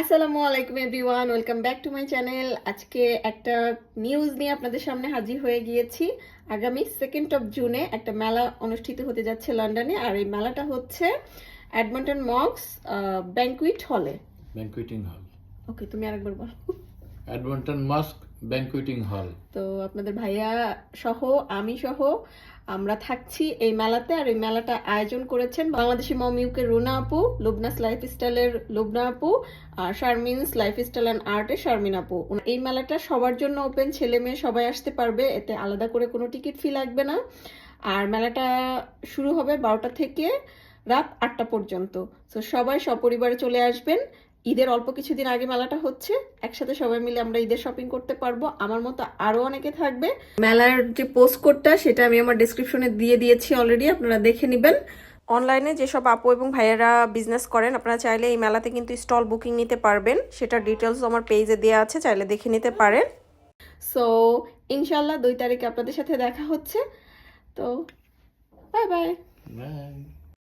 আসসালামু আলাইকুম everyone, welcome back to my channel. আজকে একটা নিউজ নিয়ে আপনাদের সামনে হাজির হয়ে গিয়েছি। আগামী 2nd জুনে একটা মেলা অনুষ্ঠিত হতে যাচ্ছে লন্ডনে, আর এই মেলাটা হচ্ছে এডমন্টন মক্স ব্যাংকুইট হলে। ব্যাংকুয়েটিং হল, ওকে, তুমি আরেকবার বলো। এডমন্টন মস্ক ব্যাংকুয়েটিং হল। তো আপনাদের ভাইয়া সহ আমি সহ আমরা থাকছি এই মেলাতে। আর এই মেলাটা আয়োজন করেছেন বাংলাদেশি মমিউকের রুনা আপু, লুবনাস লাইফস্টাইলের লুবনা আপু, আর শারমিনস লাইফস্টাইল অ্যান্ড আর্টের শারমিন আপু। এই মেলাটা সবার জন্য ওপেন, ছেলে মেয়ে সবাই আসতে পারবে, এতে আলাদা করে কোনো টিকিট ফি লাগবে না। আর মেলাটা শুরু হবে 12টা থেকে রাত 8টা পর্যন্ত। তো সবাই সপরিবারে চলে আসবেন। ঈদের অল্প কিছুদিন আগে মেলাটা হচ্ছে, একসাথে সবাই মিলে আমরা ঈদের শপিং করতে পারবো। আমার মতো আরো অনেকে থাকবে। মেলার যে পোস্ট কোডটা সেটা আমি আমার ডেসক্রিপশনে দিয়ে দিয়েছি অলরেডি, আপনারা দেখে নেবেন। অনলাইনে যেসব আপু এবং ভাইয়েরা বিজনেস করেন, আপনারা চাইলে এই মেলাতে কিন্তু স্টল বুকিং নিতে পারবেন। সেটার ডিটেলস আমার পেজে দেওয়া আছে, চাইলে দেখে নিতে পারেন। সো ইনশাল্লাহ 2 তারিখে আপনাদের সাথে দেখা হচ্ছে। তো বাই বাই। বাই।